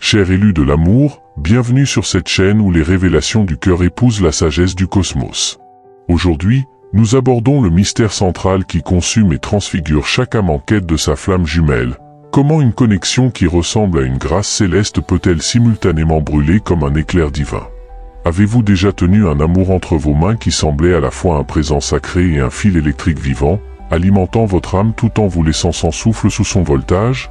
Chers élus de l'amour, bienvenue sur cette chaîne où les révélations du cœur épousent la sagesse du cosmos. Aujourd'hui, nous abordons le mystère central qui consume et transfigure chaque âme en quête de sa flamme jumelle. Comment une connexion qui ressemble à une grâce céleste peut-elle simultanément brûler comme un éclair divin? Avez-vous déjà tenu un amour entre vos mains qui semblait à la fois un présent sacré et un fil électrique vivant, alimentant votre âme tout en vous laissant sans souffle sous son voltage?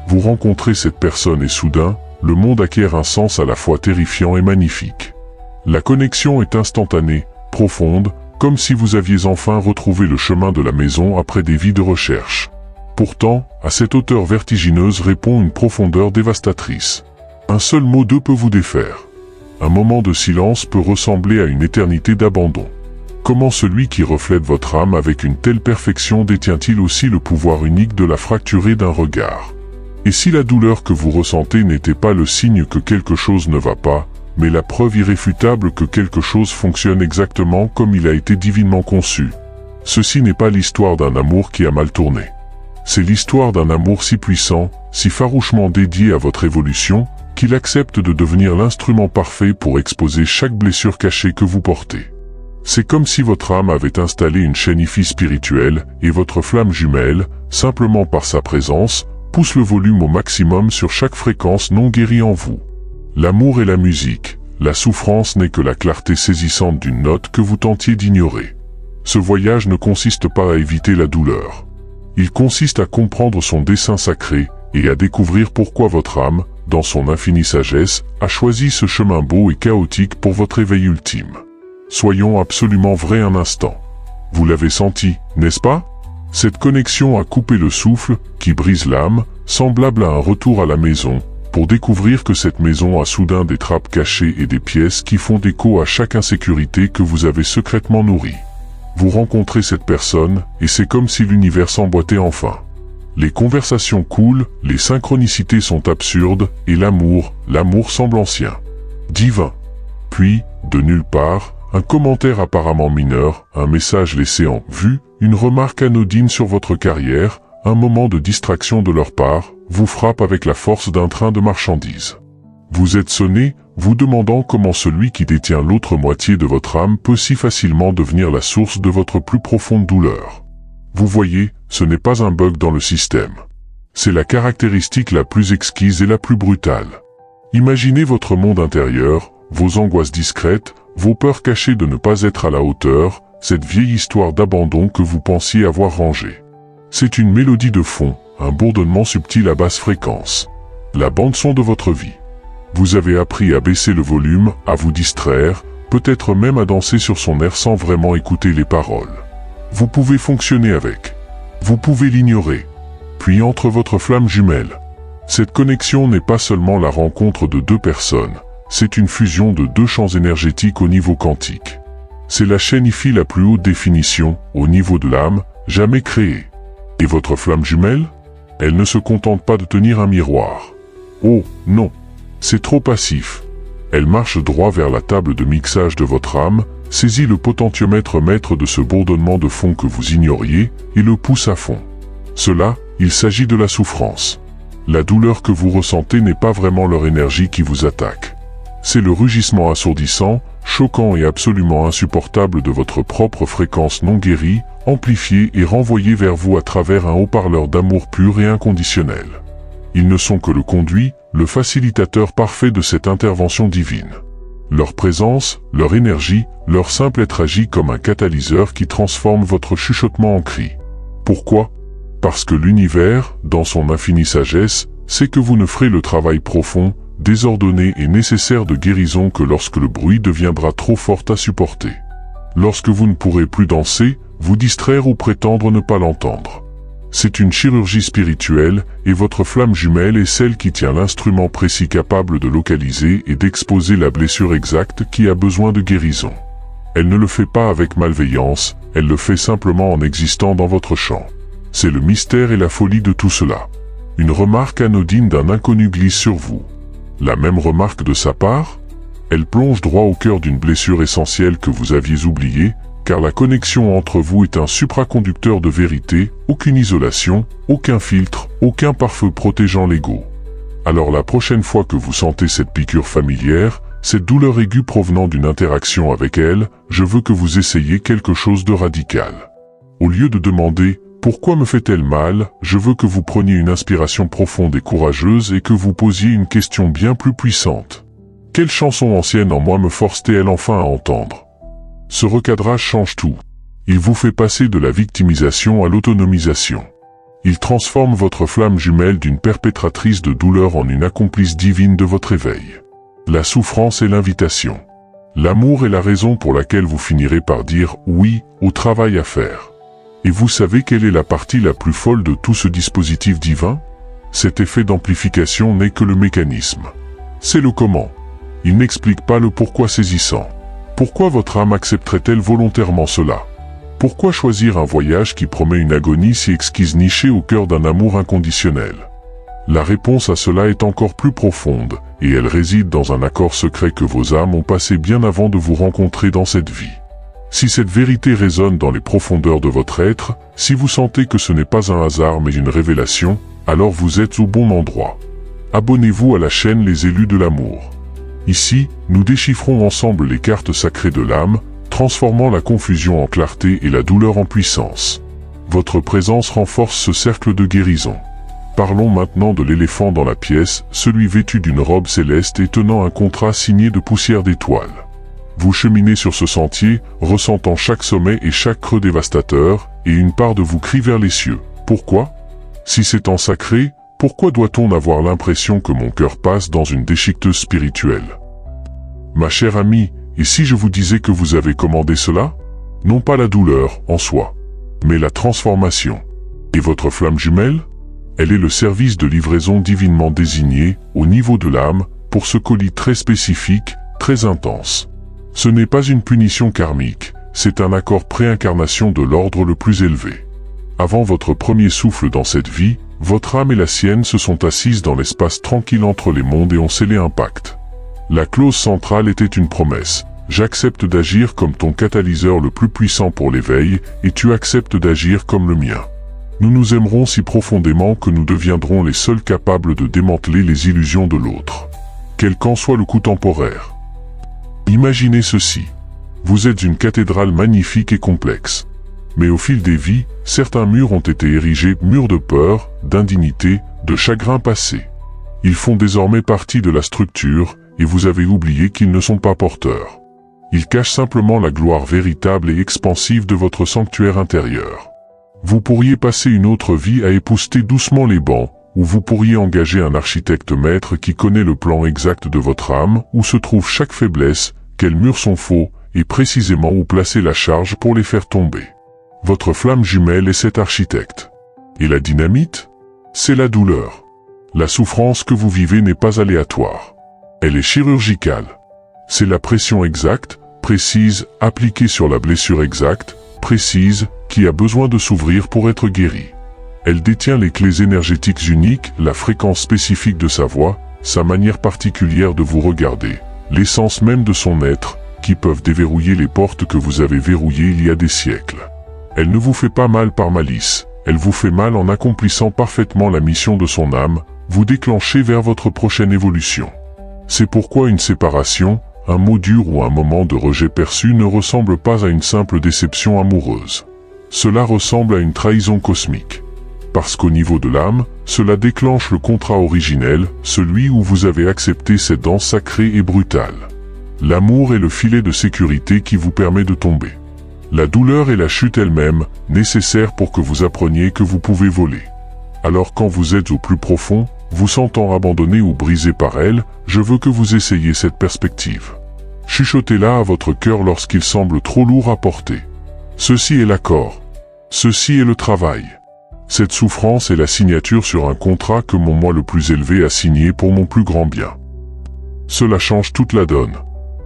Vous rencontrez cette personne et soudain, le monde acquiert un sens à la fois terrifiant et magnifique. La connexion est instantanée, profonde, comme si vous aviez enfin retrouvé le chemin de la maison après des vies de recherche. Pourtant, à cette hauteur vertigineuse répond une profondeur dévastatrice. Un seul mot d'eux peut vous défaire. Un moment de silence peut ressembler à une éternité d'abandon. Comment celui qui reflète votre âme avec une telle perfection détient-il aussi le pouvoir unique de la fracturer d'un regard? Et si la douleur que vous ressentez n'était pas le signe que quelque chose ne va pas, mais la preuve irréfutable que quelque chose fonctionne exactement comme il a été divinement conçu? Ceci n'est pas l'histoire d'un amour qui a mal tourné. C'est l'histoire d'un amour si puissant, si farouchement dédié à votre évolution, qu'il accepte de devenir l'instrument parfait pour exposer chaque blessure cachée que vous portez. C'est comme si votre âme avait installé une chaîne IFI spirituelle, et votre flamme jumelle, simplement par sa présence, pousse le volume au maximum sur chaque fréquence non guérie en vous. L'amour est la musique, la souffrance n'est que la clarté saisissante d'une note que vous tentiez d'ignorer. Ce voyage ne consiste pas à éviter la douleur. Il consiste à comprendre son dessein sacré, et à découvrir pourquoi votre âme, dans son infinie sagesse, a choisi ce chemin beau et chaotique pour votre éveil ultime. Soyons absolument vrais un instant. Vous l'avez senti, n'est-ce pas? Cette connexion a coupé le souffle, qui brise l'âme, semblable à un retour à la maison, pour découvrir que cette maison a soudain des trappes cachées et des pièces qui font écho à chaque insécurité que vous avez secrètement nourrie. Vous rencontrez cette personne, et c'est comme si l'univers s'emboîtait enfin. Les conversations coulent, les synchronicités sont absurdes, et l'amour semble ancien, divin. Puis, de nulle part, un commentaire apparemment mineur, un message laissé en vue, une remarque anodine sur votre carrière, un moment de distraction de leur part, vous frappe avec la force d'un train de marchandises. Vous êtes sonné, vous demandant comment celui qui détient l'autre moitié de votre âme peut si facilement devenir la source de votre plus profonde douleur. Vous voyez, ce n'est pas un bug dans le système. C'est la caractéristique la plus exquise et la plus brutale. Imaginez votre monde intérieur, vos angoisses discrètes, vos peurs cachées de ne pas être à la hauteur, cette vieille histoire d'abandon que vous pensiez avoir rangée. C'est une mélodie de fond, un bourdonnement subtil à basse fréquence. La bande-son de votre vie. Vous avez appris à baisser le volume, à vous distraire, peut-être même à danser sur son air sans vraiment écouter les paroles. Vous pouvez fonctionner avec. Vous pouvez l'ignorer. Puis entre votre flamme jumelle. Cette connexion n'est pas seulement la rencontre de deux personnes, c'est une fusion de deux champs énergétiques au niveau quantique. C'est la chaîne IFI la plus haute définition, au niveau de l'âme, jamais créée. Et votre flamme jumelle? Elle ne se contente pas de tenir un miroir. Oh, non. C'est trop passif. Elle marche droit vers la table de mixage de votre âme, saisit le potentiomètre maître de ce bourdonnement de fond que vous ignoriez, et le pousse à fond. Cela, il s'agit de la souffrance. La douleur que vous ressentez n'est pas vraiment leur énergie qui vous attaque. C'est le rugissement assourdissant, choquant et absolument insupportable de votre propre fréquence non guérie, amplifiée et renvoyée vers vous à travers un haut-parleur d'amour pur et inconditionnel. Ils ne sont que le conduit, le facilitateur parfait de cette intervention divine. Leur présence, leur énergie, leur simple être agit comme un catalyseur qui transforme votre chuchotement en cri. Pourquoi? Parce que l'univers, dans son infinie sagesse, sait que vous ne ferez le travail profond, désordonné et nécessaire de guérison que lorsque le bruit deviendra trop fort à supporter. Lorsque vous ne pourrez plus danser, vous distraire ou prétendre ne pas l'entendre. C'est une chirurgie spirituelle, et votre flamme jumelle est celle qui tient l'instrument précis capable de localiser et d'exposer la blessure exacte qui a besoin de guérison. Elle ne le fait pas avec malveillance, elle le fait simplement en existant dans votre champ. C'est le mystère et la folie de tout cela. Une remarque anodine d'un inconnu glisse sur vous. La même remarque de sa part? Elle plonge droit au cœur d'une blessure essentielle que vous aviez oubliée, car la connexion entre vous est un supraconducteur de vérité, aucune isolation, aucun filtre, aucun pare-feu protégeant l'ego. Alors la prochaine fois que vous sentez cette piqûre familière, cette douleur aiguë provenant d'une interaction avec elle, je veux que vous essayiez quelque chose de radical. Au lieu de demander « Pourquoi me fait-elle mal ?», je veux que vous preniez une inspiration profonde et courageuse et que vous posiez une question bien plus puissante. Quelle chanson ancienne en moi me force-t-elle enfin à entendre ? Ce recadrage change tout. Il vous fait passer de la victimisation à l'autonomisation. Il transforme votre flamme jumelle d'une perpétratrice de douleur en une accomplice divine de votre éveil. La souffrance est l'invitation. L'amour est la raison pour laquelle vous finirez par dire « oui » au travail à faire. Et vous savez quelle est la partie la plus folle de tout ce dispositif divin ? Cet effet d'amplification n'est que le mécanisme. C'est le comment. Il n'explique pas le pourquoi saisissant. Pourquoi votre âme accepterait-elle volontairement cela ? Pourquoi choisir un voyage qui promet une agonie si exquise nichée au cœur d'un amour inconditionnel ? La réponse à cela est encore plus profonde, et elle réside dans un accord secret que vos âmes ont passé bien avant de vous rencontrer dans cette vie. Si cette vérité résonne dans les profondeurs de votre être, si vous sentez que ce n'est pas un hasard mais une révélation, alors vous êtes au bon endroit. Abonnez-vous à la chaîne Les Élus de l'amour. Ici, nous déchiffrons ensemble les cartes sacrées de l'âme, transformant la confusion en clarté et la douleur en puissance. Votre présence renforce ce cercle de guérison. Parlons maintenant de l'éléphant dans la pièce, celui vêtu d'une robe céleste et tenant un contrat signé de poussière d'étoiles. Vous cheminez sur ce sentier, ressentant chaque sommet et chaque creux dévastateur, et une part de vous crie vers les cieux. Pourquoi ? Si c'est en sacré, pourquoi doit-on avoir l'impression que mon cœur passe dans une déchiqueteuse spirituelle ? Ma chère amie, et si je vous disais que vous avez commandé cela ? Non pas la douleur, en soi, mais la transformation. Et votre flamme jumelle ? Elle est le service de livraison divinement désigné, au niveau de l'âme, pour ce colis très spécifique, très intense. Ce n'est pas une punition karmique, c'est un accord préincarnation de l'ordre le plus élevé. Avant votre premier souffle dans cette vie, votre âme et la sienne se sont assises dans l'espace tranquille entre les mondes et ont scellé un pacte. La clause centrale était une promesse. J'accepte d'agir comme ton catalyseur le plus puissant pour l'éveil, et tu acceptes d'agir comme le mien. Nous nous aimerons si profondément que nous deviendrons les seuls capables de démanteler les illusions de l'autre. Quel qu'en soit le coût temporaire. Imaginez ceci. Vous êtes une cathédrale magnifique et complexe. Mais au fil des vies, certains murs ont été érigés, murs de peur, d'indignité, de chagrin passé. Ils font désormais partie de la structure, et vous avez oublié qu'ils ne sont pas porteurs. Ils cachent simplement la gloire véritable et expansive de votre sanctuaire intérieur. Vous pourriez passer une autre vie à épousseter doucement les bancs, ou vous pourriez engager un architecte maître qui connaît le plan exact de votre âme, où se trouve chaque faiblesse, quels murs sont faux, et précisément où placer la charge pour les faire tomber. Votre flamme jumelle est cet architecte. Et la dynamite ? C'est la douleur. La souffrance que vous vivez n'est pas aléatoire. Elle est chirurgicale. C'est la pression exacte, précise, appliquée sur la blessure exacte, précise, qui a besoin de s'ouvrir pour être guérie. Elle détient les clés énergétiques uniques, la fréquence spécifique de sa voix, sa manière particulière de vous regarder, l'essence même de son être, qui peuvent déverrouiller les portes que vous avez verrouillées il y a des siècles. Elle ne vous fait pas mal par malice, elle vous fait mal en accomplissant parfaitement la mission de son âme, vous déclenchez vers votre prochaine évolution. C'est pourquoi une séparation, un mot dur ou un moment de rejet perçu ne ressemble pas à une simple déception amoureuse. Cela ressemble à une trahison cosmique. Parce qu'au niveau de l'âme, cela déclenche le contrat originel, celui où vous avez accepté cette danse sacrée et brutale. L'amour est le filet de sécurité qui vous permet de tomber. La douleur est la chute elle-même, nécessaire pour que vous appreniez que vous pouvez voler. Alors quand vous êtes au plus profond, vous sentant abandonné ou brisé par elle, je veux que vous essayiez cette perspective. Chuchotez-la à votre cœur lorsqu'il semble trop lourd à porter. Ceci est l'accord. Ceci est le travail. Cette souffrance est la signature sur un contrat que mon moi le plus élevé a signé pour mon plus grand bien. Cela change toute la donne.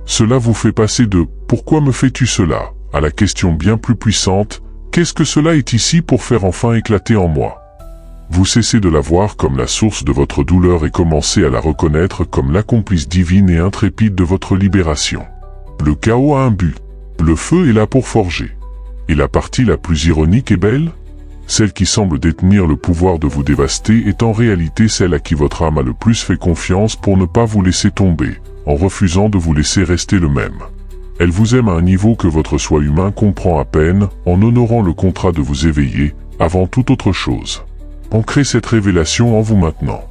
Cela vous fait passer de « Pourquoi me fais-tu cela ?» à la question bien plus puissante « Qu'est-ce que cela est ici pour faire enfin éclater en moi ?» Vous cessez de la voir comme la source de votre douleur et commencez à la reconnaître comme l'accomplice divine et intrépide de votre libération. Le chaos a un but. Le feu est là pour forger. Et la partie la plus ironique et belle ? Celle qui semble détenir le pouvoir de vous dévaster est en réalité celle à qui votre âme a le plus fait confiance pour ne pas vous laisser tomber, en refusant de vous laisser rester le même. Elle vous aime à un niveau que votre soi humain comprend à peine, en honorant le contrat de vous éveiller, avant toute autre chose. Ancrez cette révélation en vous maintenant.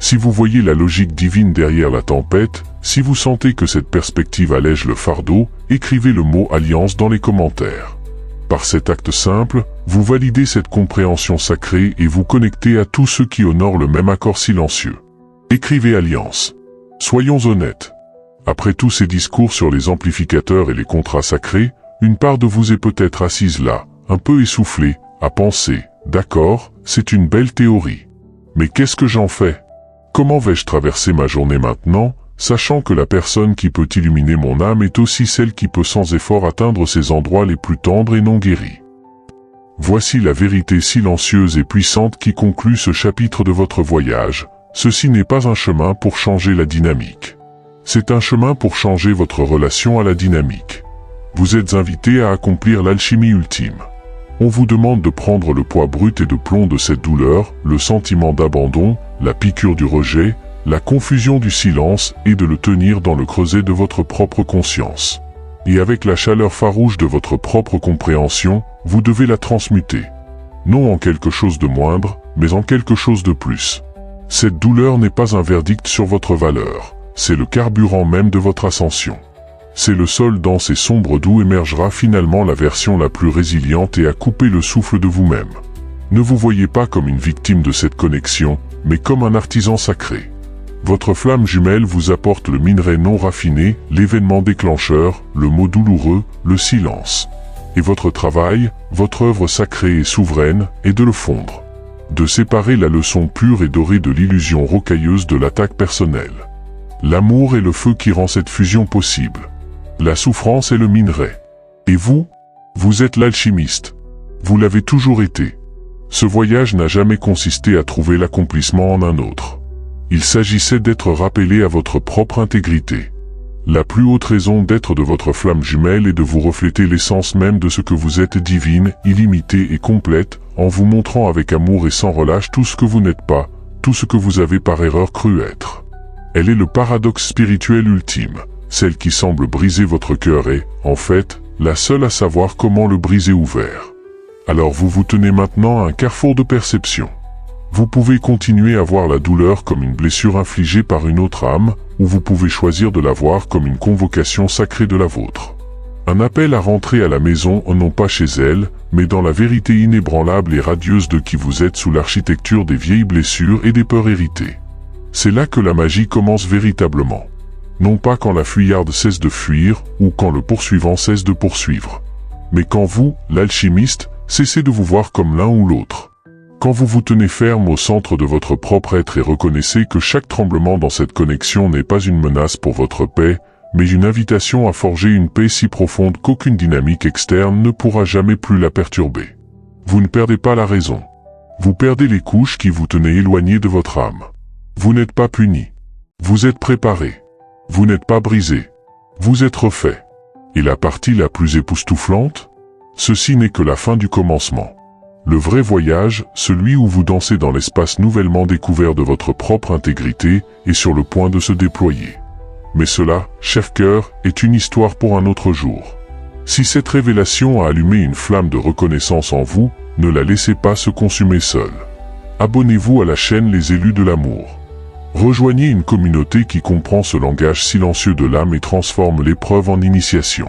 Si vous voyez la logique divine derrière la tempête, si vous sentez que cette perspective allège le fardeau, écrivez le mot alliance dans les commentaires. Par cet acte simple, vous validez cette compréhension sacrée et vous connectez à tous ceux qui honorent le même accord silencieux. Écrivez alliance. Soyons honnêtes. Après tous ces discours sur les amplificateurs et les contrats sacrés, une part de vous est peut-être assise là, un peu essoufflée, à penser, d'accord, c'est une belle théorie. Mais qu'est-ce que j'en fais? Comment vais-je traverser ma journée maintenant, sachant que la personne qui peut illuminer mon âme est aussi celle qui peut sans effort atteindre ces endroits les plus tendres et non guéris? Voici la vérité silencieuse et puissante qui conclut ce chapitre de votre voyage. Ceci n'est pas un chemin pour changer la dynamique. C'est un chemin pour changer votre relation à la dynamique. Vous êtes invité à accomplir l'alchimie ultime. On vous demande de prendre le poids brut et de plomb de cette douleur, le sentiment d'abandon, la piqûre du rejet, la confusion du silence et de le tenir dans le creuset de votre propre conscience. Et avec la chaleur farouche de votre propre compréhension, vous devez la transmuter. Non en quelque chose de moindre, mais en quelque chose de plus. Cette douleur n'est pas un verdict sur votre valeur, c'est le carburant même de votre ascension. C'est le sol dense et sombre d'où émergera finalement la version la plus résiliente et à couper le souffle de vous-même. Ne vous voyez pas comme une victime de cette connexion, mais comme un artisan sacré. Votre flamme jumelle vous apporte le minerai non raffiné, l'événement déclencheur, le mot douloureux, le silence. Et votre travail, votre œuvre sacrée et souveraine, est de le fondre. De séparer la leçon pure et dorée de l'illusion rocailleuse de l'attaque personnelle. L'amour est le feu qui rend cette fusion possible. La souffrance est le minerai. Et vous? Vous êtes l'alchimiste. Vous l'avez toujours été. Ce voyage n'a jamais consisté à trouver l'accomplissement en un autre. Il s'agissait d'être rappelé à votre propre intégrité. La plus haute raison d'être de votre flamme jumelle est de vous refléter l'essence même de ce que vous êtes, divine, illimitée et complète, en vous montrant avec amour et sans relâche tout ce que vous n'êtes pas, tout ce que vous avez par erreur cru être. Elle est le paradoxe spirituel ultime. Celle qui semble briser votre cœur est, en fait, la seule à savoir comment le briser ouvert. Alors vous vous tenez maintenant à un carrefour de perception. Vous pouvez continuer à voir la douleur comme une blessure infligée par une autre âme, ou vous pouvez choisir de la voir comme une convocation sacrée de la vôtre. Un appel à rentrer à la maison, non pas chez elle, mais dans la vérité inébranlable et radieuse de qui vous êtes sous l'architecture des vieilles blessures et des peurs héritées. C'est là que la magie commence véritablement. Non pas quand la fuyarde cesse de fuir, ou quand le poursuivant cesse de poursuivre. Mais quand vous, l'alchimiste, cessez de vous voir comme l'un ou l'autre. Quand vous vous tenez ferme au centre de votre propre être et reconnaissez que chaque tremblement dans cette connexion n'est pas une menace pour votre paix, mais une invitation à forger une paix si profonde qu'aucune dynamique externe ne pourra jamais plus la perturber. Vous ne perdez pas la raison. Vous perdez les couches qui vous tenaient éloignées de votre âme. Vous n'êtes pas puni. Vous êtes préparé. Vous n'êtes pas brisé. Vous êtes refait. Et la partie la plus époustouflante? Ceci n'est que la fin du commencement. Le vrai voyage, celui où vous dansez dans l'espace nouvellement découvert de votre propre intégrité, est sur le point de se déployer. Mais cela, cher cœur, est une histoire pour un autre jour. Si cette révélation a allumé une flamme de reconnaissance en vous, ne la laissez pas se consumer seule. Abonnez-vous à la chaîne Les Élus de l'Amour. Rejoignez une communauté qui comprend ce langage silencieux de l'âme et transforme l'épreuve en initiation.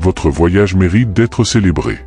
Votre voyage mérite d'être célébré.